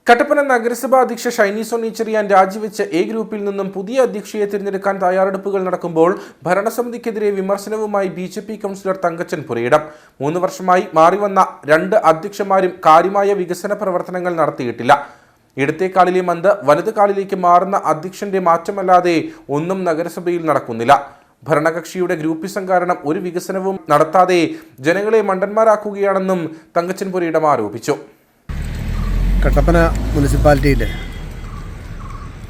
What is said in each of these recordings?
കട്ടപ്പന നഗരസഭാ അധ്യക്ഷ ഷൈനി സോണി ചെറിയാൻ രാജിവെച്ച് എ ഗ്രൂപ്പിൽ നിന്നും പുതിയ അധ്യക്ഷയെ തിരഞ്ഞെടുക്കാൻ തയ്യാറെടുപ്പുകൾ നടക്കുമ്പോൾ ഭരണസമിതിക്കെതിരെ വിമർശനവുമായി ബി.ജെ.പി. കൗൺസിലർ തങ്കച്ചൻ പുരയിടം. 3 വർഷമായി മാറിവന്ന 2 അധ്യക്ഷന്മാരും കാര്യമായ വികസന പ്രവർത്തനങ്ങൾ നടത്തിയിട്ടില്ല. ഇടത്തേക്കാലിലെ മന്ത് വലതുകാലിലേക്ക് മാറുന്ന അധ്യക്ഷന്റെ മാറ്റമല്ലാതെ ഒന്നും നഗരസഭയിൽ നടക്കുന്നില്ല. ഭരണകക്ഷിയുടെ ഗ്രൂപ്പിസം കാരണം ഒരു വികസനവും നടത്താതെ ജനങ്ങളെ മണ്ടന്മാരാക്കുകയാണെന്നും തങ്കച്ചൻ പുരയിടം ആരോപിച്ചു. കട്ടപ്പന മുനിസിപ്പാലിറ്റിയിൽ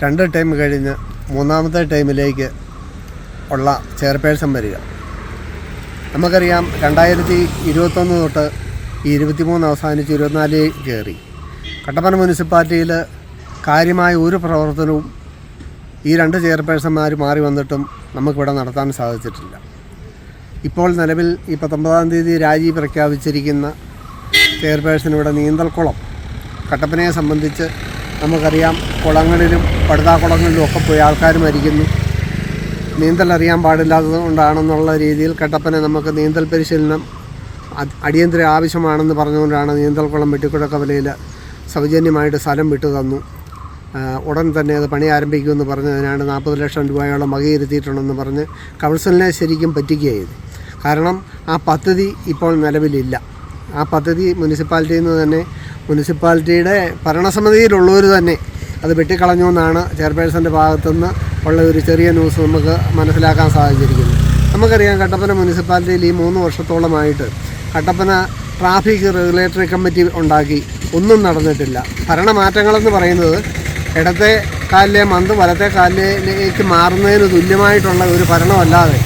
2 ടൈം കഴിഞ്ഞ് 3ാമത്തെ ടൈമിലേക്ക് ഉള്ള ചെയർപേഴ്സൺ വരിക. നമുക്കറിയാം 2021 തൊട്ട് 23 അവസാനിച്ച് 24 കയറി. കട്ടപ്പന മുനിസിപ്പാലിറ്റിയിൽ കാര്യമായ ഒരു പ്രവർത്തനവും ഈ 2 ചെയർപേഴ്സന്മാർ മാറി വന്നിട്ടും നമുക്കിവിടെ നടത്താൻ സാധിച്ചിട്ടില്ല. ഇപ്പോൾ നിലവിൽ ഈ 19-ാം തീയതി രാജി പ്രഖ്യാപിച്ചിരിക്കുന്ന ചെയർപേഴ്സൺ ഇവിടെ നീന്തൽക്കുളം കട്ടപ്പനയെ സംബന്ധിച്ച് നമുക്കറിയാം, കുളങ്ങളിലും പടുതാക്കുളങ്ങളിലും ഒക്കെ പോയി ആൾക്കാർ മരിക്കുന്നു. നീന്തൽ അറിയാൻ പാടില്ലാത്തത് കൊണ്ടാണെന്നുള്ള രീതിയിൽ കട്ടപ്പന നമുക്ക് നീന്തൽ പരിശീലനം അടിയന്തര ആവശ്യമാണെന്ന് പറഞ്ഞുകൊണ്ടാണ് നീന്തൽക്കുളം വെട്ടിക്കുഴക്കവലയിൽ സൗജന്യമായിട്ട് സ്ഥലം വിട്ടു തന്നു. ഉടൻ തന്നെ അത് പണി ആരംഭിക്കുമെന്ന് പറഞ്ഞതിനാണ് 40 ലക്ഷം രൂപയോളം വകയിരുത്തിയിട്ടുണ്ടെന്ന് പറഞ്ഞ് കൗൺസിലിനെ ശരിക്കും പറ്റിക്കുകയായിരുന്നു. കാരണം ആ പദ്ധതി ഇപ്പോൾ നിലവിലില്ല. ആ പദ്ധതി മുനിസിപ്പാലിറ്റിയിൽ നിന്ന് തന്നെ മുനിസിപ്പാലിറ്റിയുടെ ഭരണസമിതിയിലുള്ളവർ തന്നെ അത് വെട്ടിക്കളഞ്ഞു എന്നാണ് ചെയർപേഴ്സൻ്റെ ഭാഗത്തുനിന്ന് ഉള്ള ഒരു ചെറിയ ന്യൂസ് നമുക്ക് മനസ്സിലാക്കാൻ സാധിച്ചിരിക്കുന്നത്. നമുക്കറിയാം, കട്ടപ്പന മുനിസിപ്പാലിറ്റിയിൽ ഈ 3 വർഷത്തോളമായിട്ട് കട്ടപ്പന ട്രാഫിക് റെഗുലേറ്ററി കമ്മിറ്റി ഉണ്ടാക്കി, ഒന്നും നടന്നിട്ടില്ല. ഭരണമാറ്റങ്ങളെന്ന് പറയുന്നത് ഇടത്തെ കാലിലെ മന്ത് വലത്തെ കാലിലേക്ക് മാറുന്നതിന് തുല്യമായിട്ടുള്ള ഒരു ഭരണമല്ലാതെ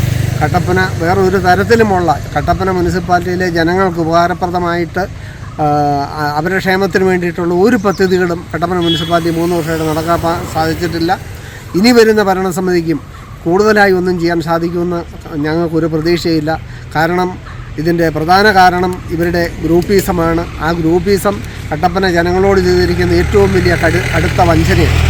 കട്ടപ്പന വേറൊരു തരത്തിലുമുള്ള കട്ടപ്പന മുനിസിപ്പാലിറ്റിയിലെ ജനങ്ങൾക്ക് ഉപകാരപ്രദമായിട്ട് അവരുടെ ക്ഷേമത്തിന് വേണ്ടിയിട്ടുള്ള ഒരു പദ്ധതികളും കട്ടപ്പന മുനിസിപ്പാലിറ്റി 3 വർഷമായിട്ട് നടക്കാൻ സാധിച്ചിട്ടില്ല. ഇനി വരുന്ന ഭരണസമിതിക്കും കൂടുതലായി ഒന്നും ചെയ്യാൻ സാധിക്കുമെന്ന് ഞങ്ങൾക്കൊരു പ്രതീക്ഷയില്ല. കാരണം ഇതിൻ്റെ പ്രധാന കാരണം ഇവരുടെ ഗ്രൂപ്പീസമാണ്. ആ ഗ്രൂപ്പീസം കട്ടപ്പന ജനങ്ങളോട് ചെയ്തിരിക്കുന്ന ഏറ്റവും വലിയ കടുത്ത വഞ്ചനയാണ്.